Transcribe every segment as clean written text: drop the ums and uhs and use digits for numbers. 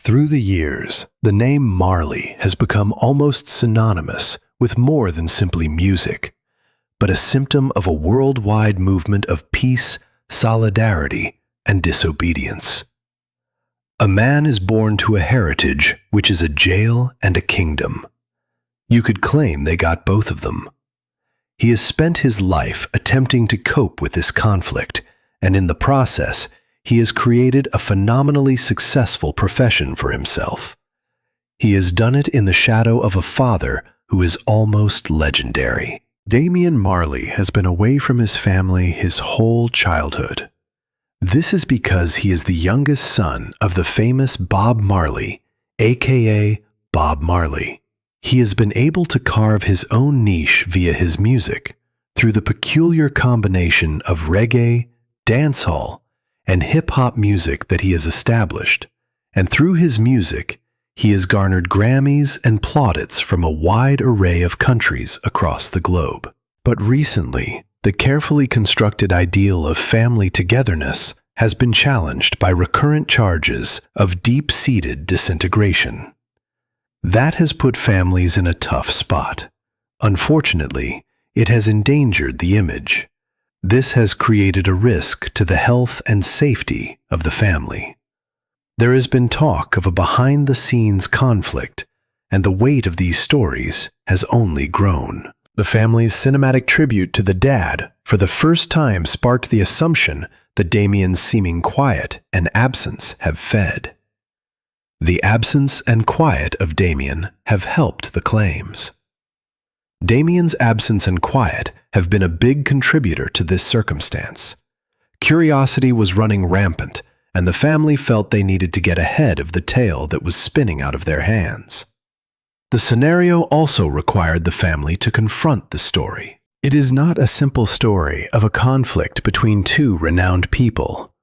Through the years, the name Marley has become almost synonymous with more than simply music, but a symptom of a worldwide movement of peace, solidarity, and disobedience. A man is born to a heritage which is a jail and a kingdom. You could claim they got both of them. He has spent his life attempting to cope with this conflict, and in the process, he has created a phenomenally successful profession for himself. He has done it in the shadow of a father who is almost legendary. Damian Marley has been away from his family his whole childhood. This is because he is the youngest son of the famous Bob Marley, aka Bob Marley. He has been able to carve his own niche via his music, through the peculiar combination of reggae, dancehall, and hip-hop music that he has established, and through his music, he has garnered Grammys and plaudits from a wide array of countries across the globe. But recently, the carefully constructed ideal of family togetherness has been challenged by recurrent charges of deep-seated disintegration. That has put families in a tough spot. Unfortunately, it has endangered the image. This has created a risk to the health and safety of the family. There has been talk of a behind-the-scenes conflict, and the weight of these stories has only grown. The family's cinematic tribute to the dad for the first time sparked the assumption that Damian's seeming quiet and absence have fed. The absence and quiet of Damian have helped the claims. Damian's absence and quiet have been a big contributor to this circumstance. Curiosity was running rampant, and the family felt they needed to get ahead of the tale that was spinning out of their hands. The scenario also required the family to confront the story. It is not a simple story of a conflict between two renowned people,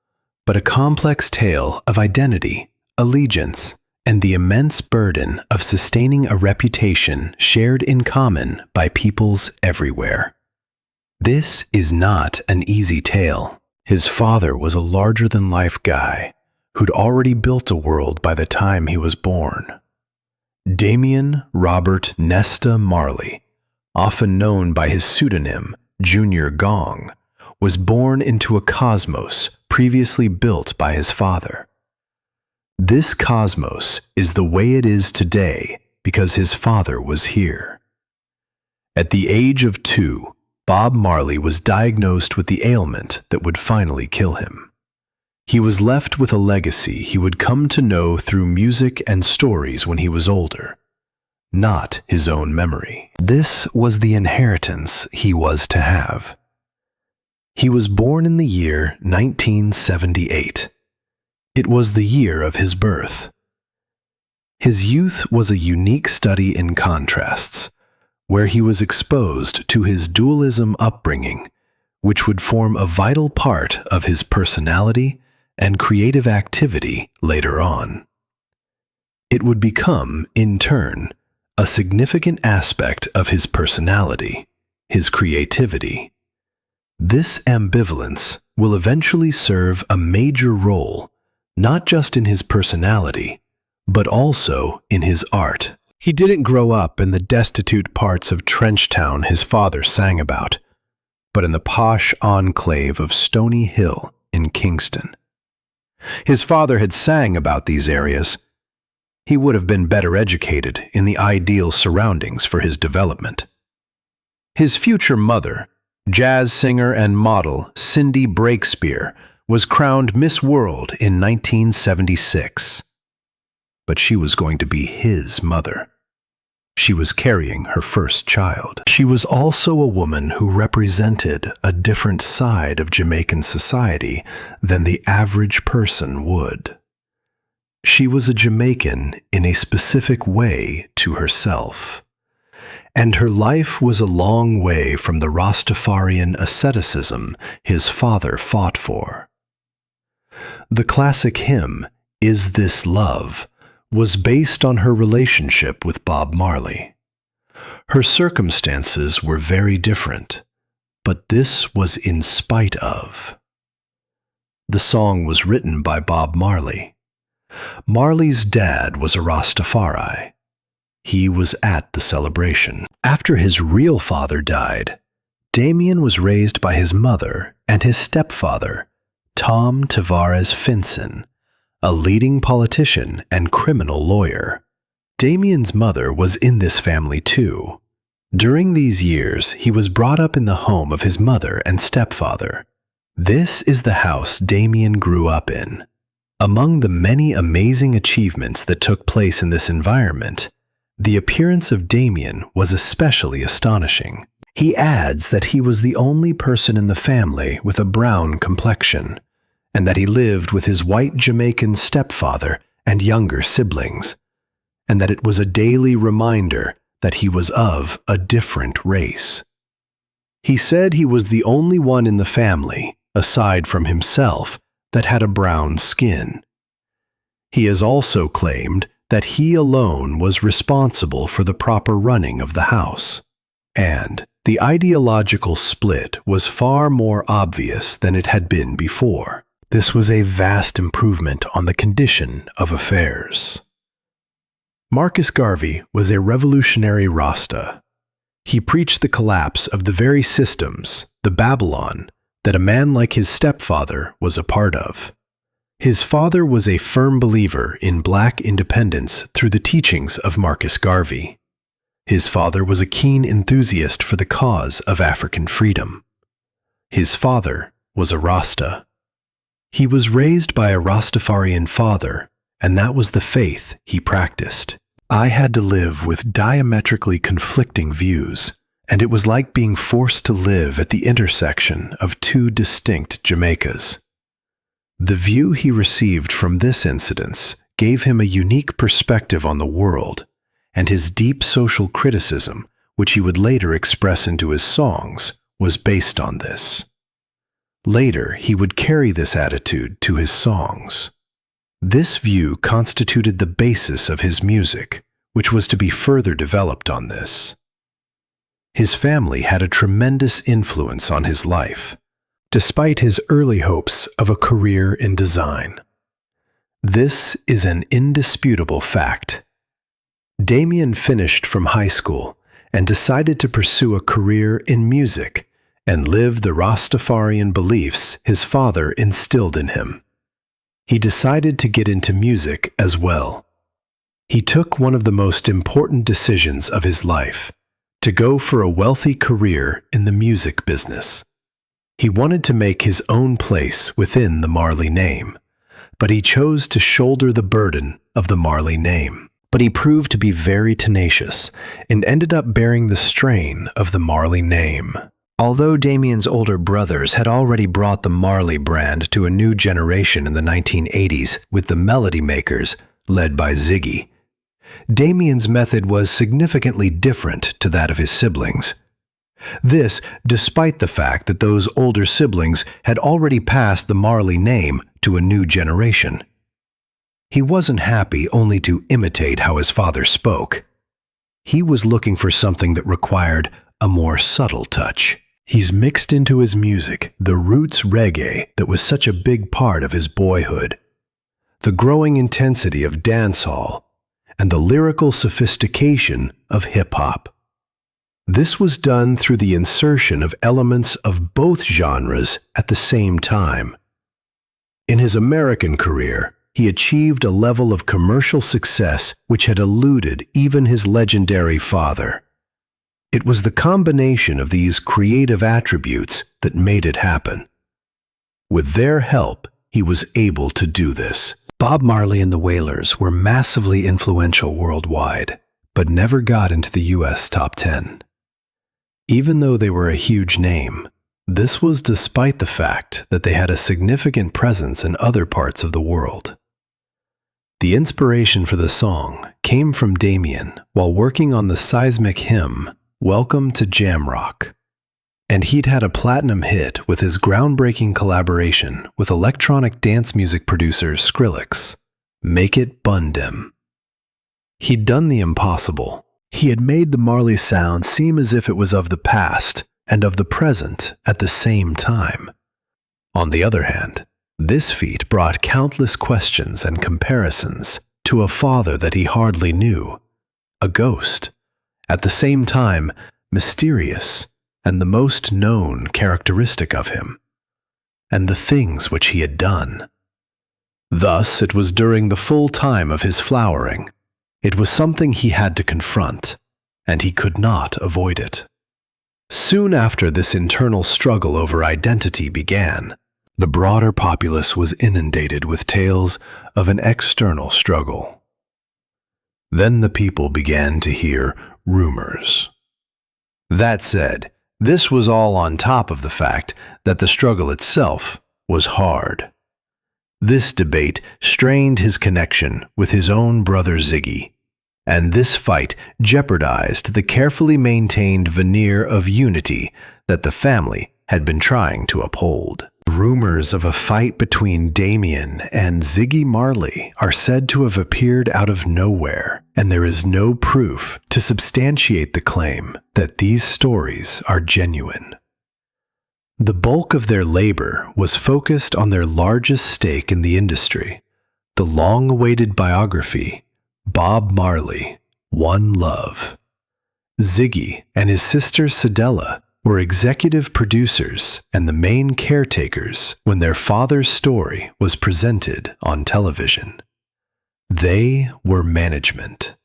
but a complex tale of identity, allegiance, and the immense burden of sustaining a reputation shared in common by peoples everywhere. This is not an easy tale. His father was a larger-than-life guy who'd already built a world by the time he was born. Damian Robert Nesta Marley, often known by his pseudonym Junior Gong, was born into a cosmos previously built by his father. This cosmos is the way it is today because his father was here. At the age of 2, Bob Marley was diagnosed with the ailment that would finally kill him. He was left with a legacy he would come to know through music and stories when he was older, not his own memory. This was the inheritance he was to have. He was born in the year 1978. It was the year of his birth. His youth was a unique study in contrasts, where he was exposed to his dualism upbringing, which would form a vital part of his personality and creative activity later on. It would become, in turn, a significant aspect of his personality, his creativity. This ambivalence will eventually serve a major role, not just in his personality, but also in his art. He didn't grow up in the destitute parts of Trenchtown his father sang about, but in the posh enclave of Stony Hill in Kingston. His father had sang about these areas. He would have been better educated in the ideal surroundings for his development. His future mother, jazz singer and model Cindy Breakspear, was crowned Miss World in 1976. But she was going to be his mother. She was carrying her first child. She was also a woman who represented a different side of Jamaican society than the average person would. She was a Jamaican in a specific way to herself, and her life was a long way from the Rastafarian asceticism his father fought for. The classic hymn, "Is This Love?" was based on her relationship with Bob Marley. Her circumstances were very different, but this was in spite of. The song was written by Bob Marley. Marley's dad was a Rastafari. He was at the celebration. After his real father died, Damian was raised by his mother and his stepfather, Tom Tavares Finson, a leading politician and criminal lawyer. Damian's mother was in this family too. During these years, he was brought up in the home of his mother and stepfather. This is the house Damian grew up in. Among the many amazing achievements that took place in this environment, the appearance of Damian was especially astonishing. He adds that he was the only person in the family with a brown complexion, and that he lived with his white Jamaican stepfather and younger siblings, and that it was a daily reminder that he was of a different race. He said he was the only one in the family, aside from himself, that had a brown skin. He has also claimed that he alone was responsible for the proper running of the house, and the ideological split was far more obvious than it had been before. This was a vast improvement on the condition of affairs. Marcus Garvey was a revolutionary Rasta. He preached the collapse of the very systems, the Babylon, that a man like his stepfather was a part of. His father was a firm believer in black independence through the teachings of Marcus Garvey. His father was a keen enthusiast for the cause of African freedom. His father was a Rasta. He was raised by a Rastafarian father, and that was the faith he practiced. I had to live with diametrically conflicting views, and it was like being forced to live at the intersection of two distinct Jamaicas. The view he received from this incident gave him a unique perspective on the world, and his deep social criticism, which he would later express into his songs, was based on this. Later, he would carry this attitude to his songs. This view constituted the basis of his music, which was to be further developed on this. His family had a tremendous influence on his life, despite his early hopes of a career in design. This is an indisputable fact. Damian finished from high school and decided to pursue a career in music and live the Rastafarian beliefs his father instilled in him. He decided to get into music as well. He took one of the most important decisions of his life, to go for a wealthy career in the music business. He wanted to make his own place within the Marley name, but he chose to shoulder the burden of the Marley name. But he proved to be very tenacious and ended up bearing the strain of the Marley name. Although Damian's older brothers had already brought the Marley brand to a new generation in the 1980s with the Melody Makers, led by Ziggy, Damian's method was significantly different to that of his siblings. This, despite the fact that those older siblings had already passed the Marley name to a new generation. He wasn't happy only to imitate how his father spoke. He was looking for something that required a more subtle touch. He's mixed into his music the roots reggae that was such a big part of his boyhood, the growing intensity of dancehall, and the lyrical sophistication of hip-hop. This was done through the insertion of elements of both genres at the same time. In his American career, he achieved a level of commercial success which had eluded even his legendary father. It was the combination of these creative attributes that made it happen. With their help, he was able to do this. Bob Marley and the Wailers were massively influential worldwide, but never got into the US top 10. Even though they were a huge name, this was despite the fact that they had a significant presence in other parts of the world. The inspiration for the song came from Damian while working on the seismic hymn, Welcome to Jamrock, and he'd had a platinum hit with his groundbreaking collaboration with electronic dance music producer Skrillex, Make It Bundem. He'd done the impossible. He had made the Marley sound seem as if it was of the past and of the present at the same time. On the other hand, This feat brought countless questions and comparisons to a father that he hardly knew, a ghost, at the same time mysterious and the most known characteristic of him, and the things which he had done. Thus, it was during the full time of his flowering. It was something he had to confront, and he could not avoid it. Soon after this internal struggle over identity began, the broader populace was inundated with tales of an external struggle. Then the people began to hear rumors. That said, this was all on top of the fact that the struggle itself was hard. This debate strained his connection with his own brother Ziggy, and this fight jeopardized the carefully maintained veneer of unity that the family had been trying to uphold. Rumors of a fight between Damian and Ziggy Marley are said to have appeared out of nowhere, and there is no proof to substantiate the claim that these stories are genuine. The bulk of their labor was focused on their largest stake in the industry, the long-awaited biography, Bob Marley, One Love. Ziggy and his sister Cedella were executive producers and the main caretakers when their father's story was presented on television. They were management.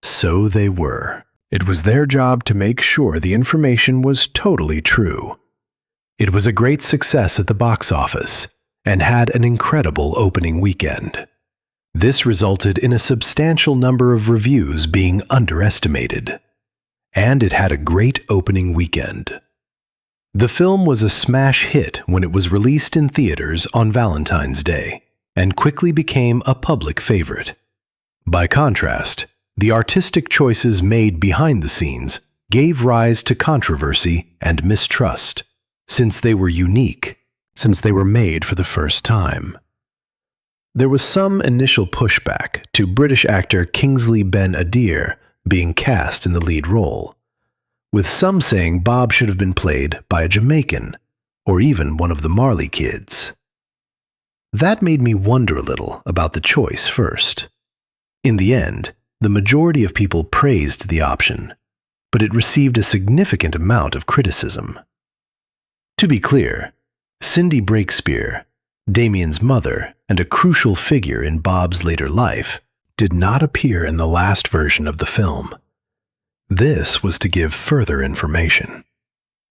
So they were. It was their job to make sure the information was totally true. It was a great success at the box office and had an incredible opening weekend. This resulted in a substantial number of reviews being underestimated, and it had a great opening weekend. The film was a smash hit when it was released in theaters on Valentine's Day, and quickly became a public favorite. By contrast, the artistic choices made behind the scenes gave rise to controversy and mistrust, since they were unique, since they were made for the first time. There was some initial pushback to British actor Kingsley Ben-Adir being cast in the lead role, with some saying Bob should have been played by a Jamaican, or even one of the Marley kids. That made me wonder a little about the choice first. In the end, the majority of people praised the option, but it received a significant amount of criticism. To be clear, Cindy Breakspear, Damian's mother and a crucial figure in Bob's later life, did not appear in the last version of the film. This was to give further information.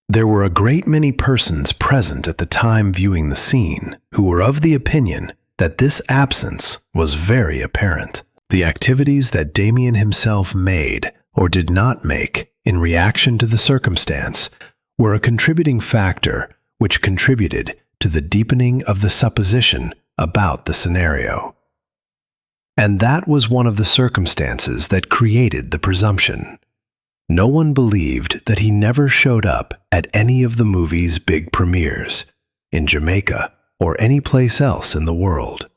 There were a great many persons present at the time viewing the scene who were of the opinion that this absence was very apparent. The activities that Damian himself made or did not make in reaction to the circumstance were a contributing factor which contributed to the deepening of the supposition about the scenario. And that was one of the circumstances that created the presumption. No one believed that he never showed up at any of the movie's big premieres, in Jamaica or any place else in the world.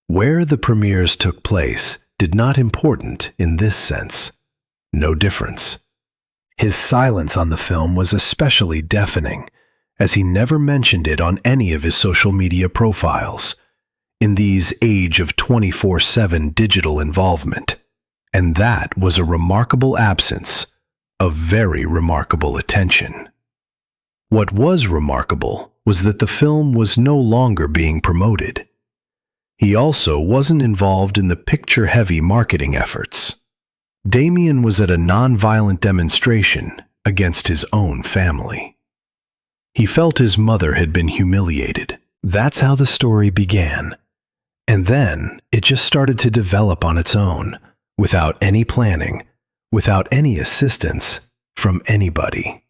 Where the premieres took place did not important in this sense. No difference. His silence on the film was especially deafening, as he never mentioned it on any of his social media profiles. In these age of 24/7 digital involvement, and that was a remarkable absence of very remarkable attention. What was remarkable was that the film was no longer being promoted. He also wasn't involved in the picture-heavy marketing efforts. Damian was at a non-violent demonstration against his own family. He felt his mother had been humiliated. That's how the story began. And then it just started to develop on its own, without any planning, without any assistance from anybody.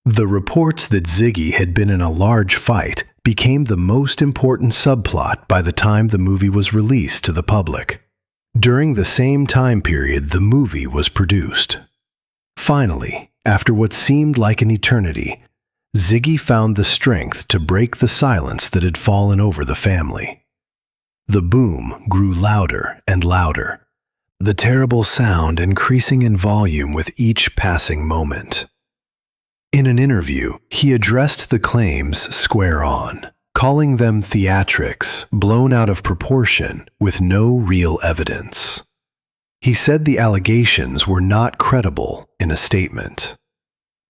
The reports that Ziggy had been in a large fight became the most important subplot by the time the movie was released to the public. During the same time period the movie was produced. Finally, after what seemed like an eternity, Ziggy found the strength to break the silence that had fallen over the family. The boom grew louder and louder, the terrible sound increasing in volume with each passing moment. In an interview, he addressed the claims square on, calling them theatrics blown out of proportion with no real evidence. He said the allegations were not credible in a statement.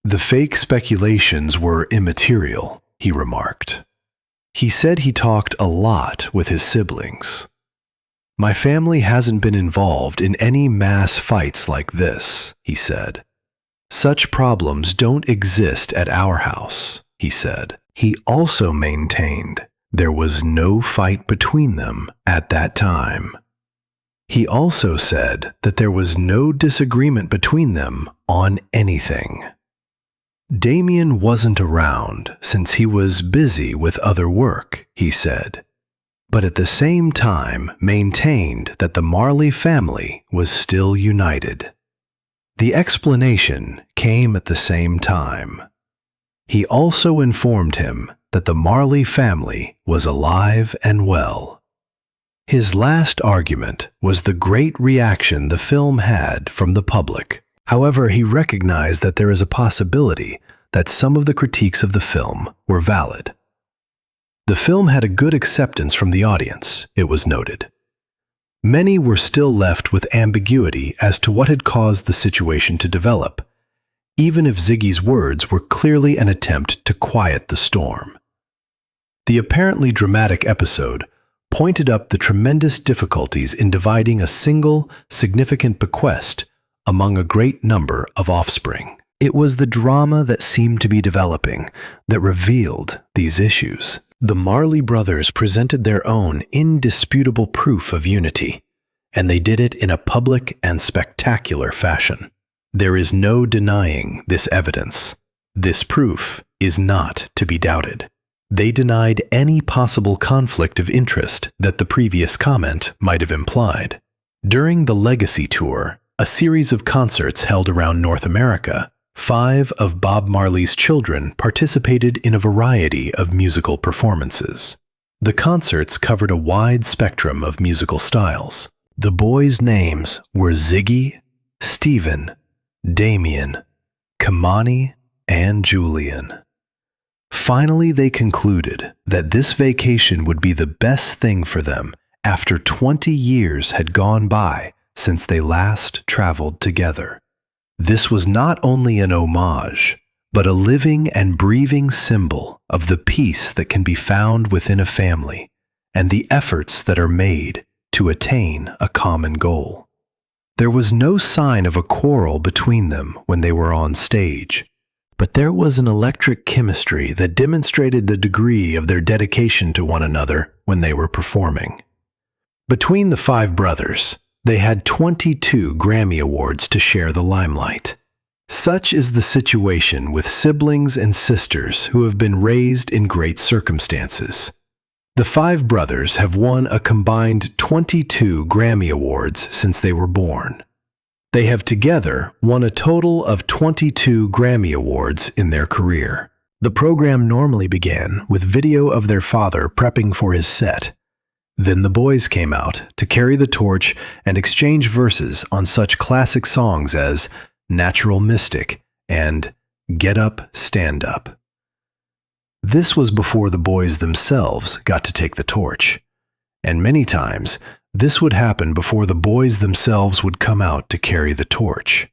The fake speculations were immaterial, he remarked. He said he talked a lot with his siblings. My family hasn't been involved in any mass fights like this, he said. Such problems don't exist at our house, he said. He also maintained there was no fight between them at that time. He also said that there was no disagreement between them on anything. Damian wasn't around since he was busy with other work, he said, but at the same time maintained that the Marley family was still united. The explanation came at the same time. He also informed him that the Marley family was alive and well. His last argument was the great reaction the film had from the public. However, he recognized that there is a possibility that some of the critiques of the film were valid. The film had a good acceptance from the audience, it was noted. Many were still left with ambiguity as to what had caused the situation to develop, even if Ziggy's words were clearly an attempt to quiet the storm. The apparently dramatic episode pointed up the tremendous difficulties in dividing a single, significant bequest among a great number of offspring. It was the drama that seemed to be developing that revealed these issues. The Marley brothers presented their own indisputable proof of unity, and they did it in a public and spectacular fashion. There is no denying this evidence. This proof is not to be doubted. They denied any possible conflict of interest that the previous comment might have implied. During the Legacy Tour, a series of concerts held around North America, 5 of Bob Marley's children participated in a variety of musical performances. The concerts covered a wide spectrum of musical styles. The boys' names were Ziggy, Stephen, Damian, Kimani, and Julian. Finally, they concluded that this vacation would be the best thing for them after 20 years had gone by since they last traveled together. This was not only an homage, but a living and breathing symbol of the peace that can be found within a family and the efforts that are made to attain a common goal. There was no sign of a quarrel between them when they were on stage, but there was an electric chemistry that demonstrated the degree of their dedication to one another when they were performing. Between the 5 brothers, they had 22 Grammy Awards to share the limelight. Such is the situation with siblings and sisters who have been raised in great circumstances. The 5 brothers have won a combined 22 Grammy Awards since they were born. They have together won a total of 22 Grammy Awards in their career. The program normally began with video of their father prepping for his set. Then the boys came out to carry the torch and exchange verses on such classic songs as Natural Mystic and Get Up, Stand Up. This was before the boys themselves got to take the torch, and many times this would happen before the boys themselves would come out to carry the torch.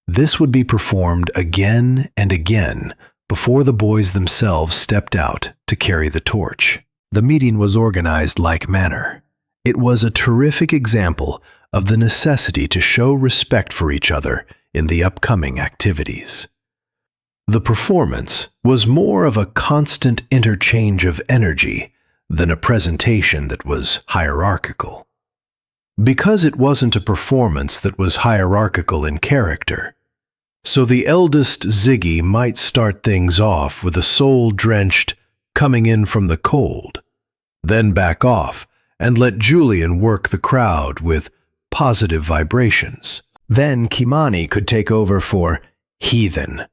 This would be performed again and again before the boys themselves stepped out to carry the torch. The meeting was organized like manner. It was a terrific example of the necessity to show respect for each other in the upcoming activities. The performance was more of a constant interchange of energy than a presentation that was hierarchical. Because it wasn't a performance that was hierarchical in character, so the eldest Ziggy might start things off with a soul-drenched coming in from the cold, then back off and let Julian work the crowd with positive vibrations. Then Kimani could take over for Heathen,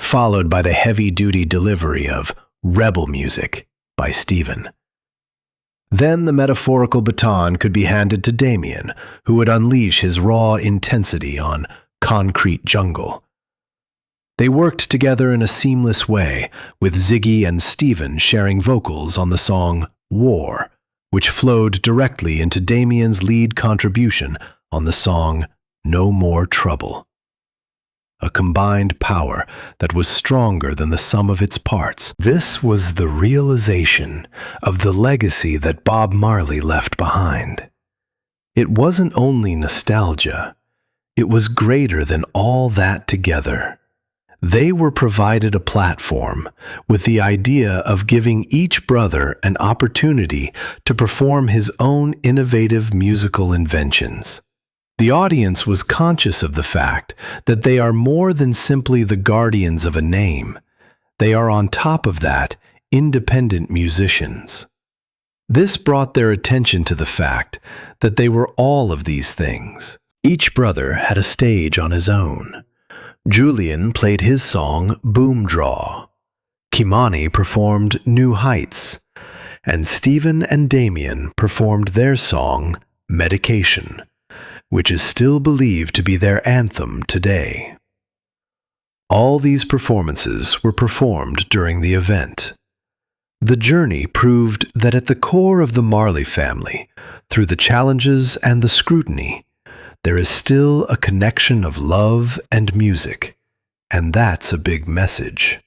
followed by the heavy-duty delivery of Rebel Music by Stephen. Then the metaphorical baton could be handed to Damian, who would unleash his raw intensity on Concrete Jungle. They worked together in a seamless way, with Ziggy and Steven sharing vocals on the song War, which flowed directly into Damian's lead contribution on the song No More Trouble. A combined power that was stronger than the sum of its parts. This was the realization of the legacy that Bob Marley left behind. It wasn't only nostalgia, it was greater than all that together. They were provided a platform with the idea of giving each brother an opportunity to perform his own innovative musical inventions. The audience was conscious of the fact that they are more than simply the guardians of a name. They are, on top of that, independent musicians. This brought their attention to the fact that they were all of these things. Each brother had a stage on his own. Julian played his song Boom Draw. Kimani performed New Heights. And Steven and Damian performed their song Medication, which is still believed to be their anthem today. All these performances were performed during the event. The journey proved that at the core of the Marley family, through the challenges and the scrutiny, there is still a connection of love and music, and that's a big message.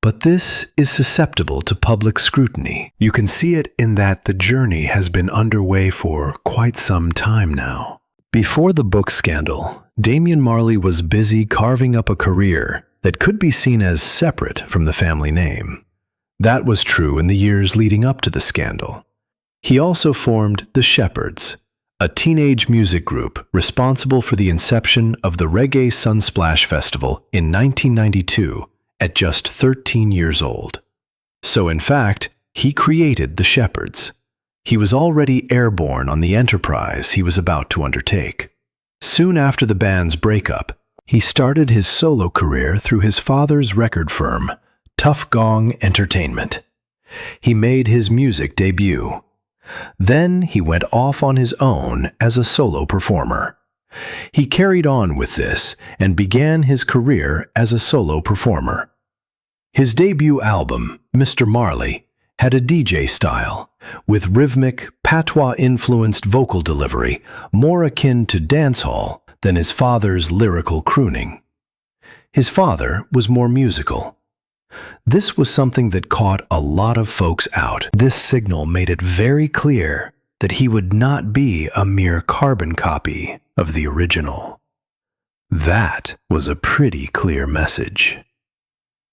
But this is susceptible to public scrutiny. You can see it in that the journey has been underway for quite some time now. Before the book scandal, Damian Marley was busy carving up a career that could be seen as separate from the family name. That was true in the years leading up to the scandal. He also formed the Shepherds, a teenage music group responsible for the inception of the Reggae Sunsplash Festival in 1992 at just 13 years old. So in fact, he created the Shepherds. He was already airborne on the enterprise he was about to undertake. Soon after the band's breakup, he started his solo career through his father's record firm, Tough Gong Entertainment. He made his music debut. Then he went off on his own as a solo performer. He carried on with this and began his career as a solo performer. His debut album, Mr. Marley, had a DJ style, with rhythmic, patois-influenced vocal delivery more akin to dancehall than his father's lyrical crooning. His father was more musical. This was something that caught a lot of folks out. This signal made it very clear that he would not be a mere carbon copy of the original. That was a pretty clear message.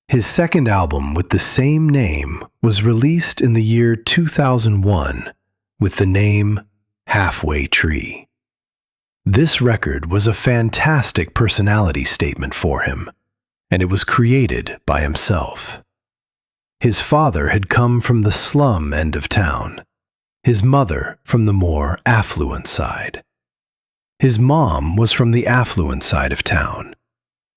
His second album with the same name was released in the year 2001 with the name Halfway Tree. This record was a fantastic personality statement for him, and it was created by himself. His father had come from the slum end of town, his mother from the more affluent side. His mom was from the affluent side of town.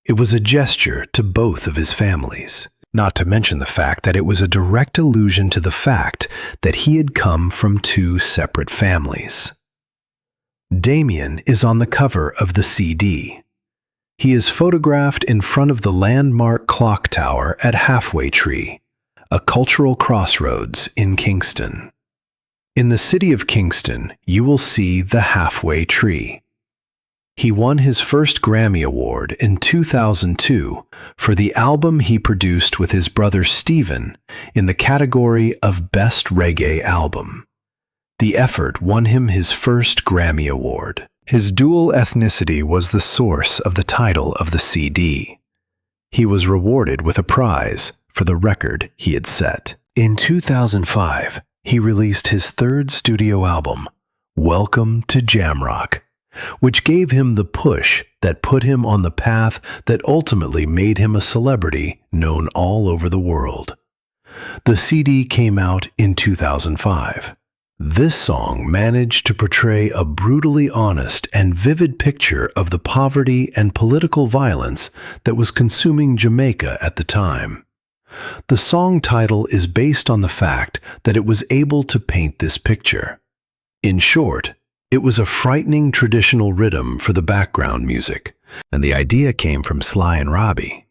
It was a gesture to both of his families, not to mention the fact that it was a direct allusion to the fact that he had come from two separate families. Damian is on the cover of the CD. He is photographed in front of the landmark clock tower at Halfway Tree, a cultural crossroads in Kingston. In the city of Kingston, you will see the Halfway Tree. He won his first Grammy Award in 2002 for the album he produced with his brother Steven in the category of Best Reggae Album. The effort won him his first Grammy Award. His dual ethnicity was the source of the title of the CD. He was rewarded with a prize for the record he had set. In 2005, he released his third studio album, Welcome to Jamrock, which gave him the push that put him on the path that ultimately made him a celebrity known all over the world. The CD came out in 2005. This song managed to portray a brutally honest and vivid picture of the poverty and political violence that was consuming Jamaica at the time. The song title is based on the fact that it was able to paint this picture. In short, it was a frightening traditional rhythm for the background music, and the idea came from Sly and Robbie.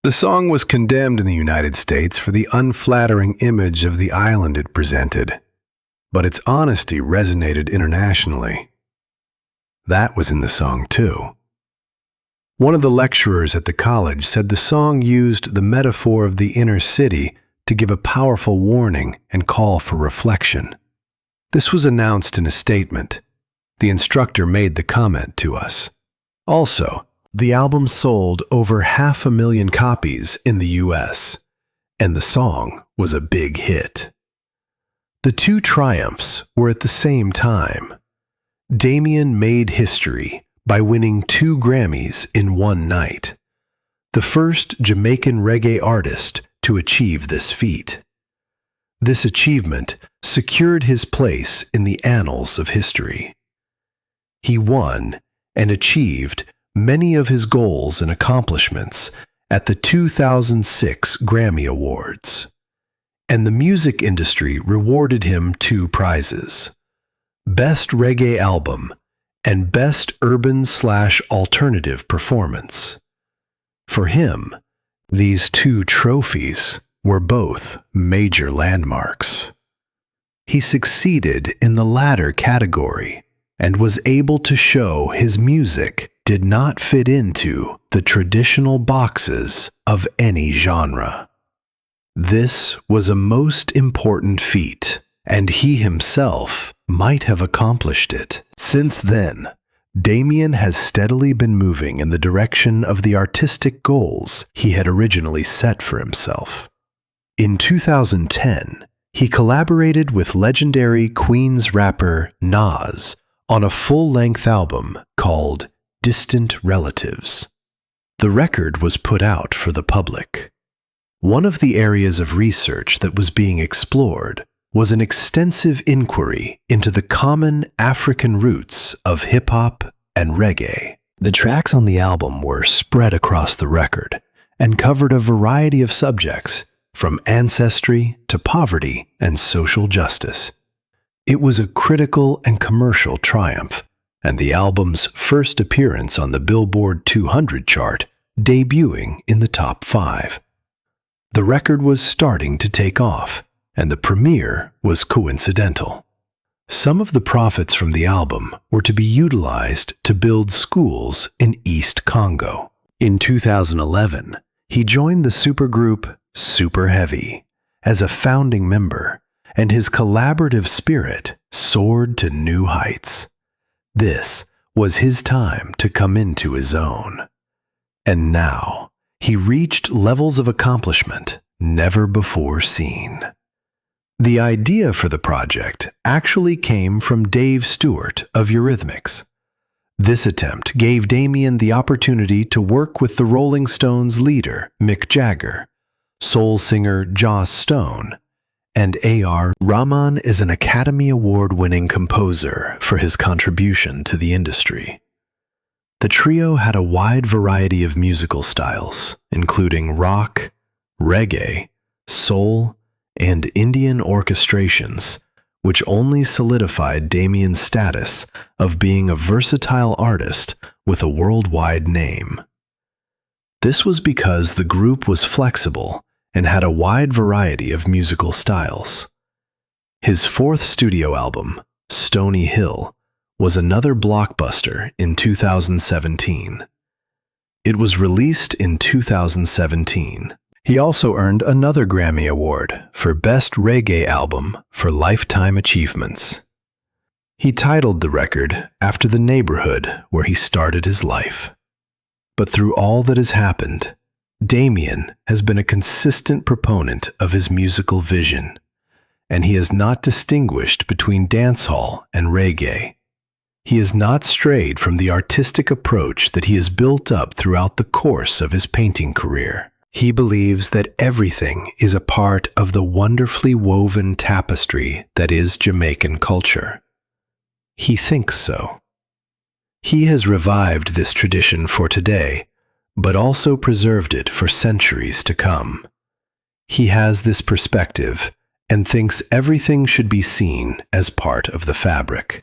The song was condemned in the United States for the unflattering image of the island it presented, but its honesty resonated internationally. That was in the song too. One of the lecturers at the college said the song used the metaphor of the inner city to give a powerful warning and call for reflection. This was announced in a statement. The instructor made the comment to us. Also, the album sold over 500,000 copies in the US, and the song was a big hit. The two triumphs were at the same time. Damian made history by winning 2 Grammys in one night, the first Jamaican reggae artist to achieve this feat. This achievement secured his place in the annals of history. He won and achieved many of his goals and accomplishments at the 2006 Grammy Awards, and the music industry rewarded him 2 prizes: Best Reggae Album and Best Urban/Alternative Performance. For him, these 2 trophies were both major landmarks. He succeeded in the latter category and was able to show his music did not fit into the traditional boxes of any genre. This was a most important feat, and he himself might have accomplished it. Since then, Damian has steadily been moving in the direction of the artistic goals he had originally set for himself. In 2010, he collaborated with legendary Queens rapper Nas on a full-length album called Distant Relatives. The record was put out for the public. One of the areas of research that was being explored was an extensive inquiry into the common African roots of hip-hop and reggae. The tracks on the album were spread across the record and covered a variety of subjects, from ancestry to poverty and social justice. It was a critical and commercial triumph, and the album's first appearance on the Billboard 200 chart, debuting in the top 5. The record was starting to take off, and the premiere was coincidental. Some of the profits from the album were to be utilized to build schools in East Congo. In 2011, he joined the supergroup Super Heavy as a founding member, and his collaborative spirit soared to new heights. This was his time to come into his own. And now, he reached levels of accomplishment never before seen. The idea for the project actually came from Dave Stewart of Eurythmics. This attempt gave Damian the opportunity to work with the Rolling Stones leader, Mick Jagger, soul singer Joss Stone, and A.R. Rahman is an Academy Award-winning composer for his contribution to the industry. The trio had a wide variety of musical styles, including rock, reggae, soul, and Indian orchestrations, which only solidified Damian's status of being a versatile artist with a worldwide name. This was because the group was flexible and had a wide variety of musical styles. His 4th studio album, Stony Hill, was another blockbuster in 2017. It was released in 2017. He also earned another Grammy Award for Best Reggae Album for Lifetime Achievements. He titled the record after the neighborhood where he started his life. But through all that has happened, Damian has been a consistent proponent of his musical vision, and he has not distinguished between dancehall and reggae. He has not strayed from the artistic approach that he has built up throughout the course of his painting career. He believes that everything is a part of the wonderfully woven tapestry that is Jamaican culture. He thinks so. He has revived this tradition for today, but also preserved it for centuries to come. He has this perspective and thinks everything should be seen as part of the fabric.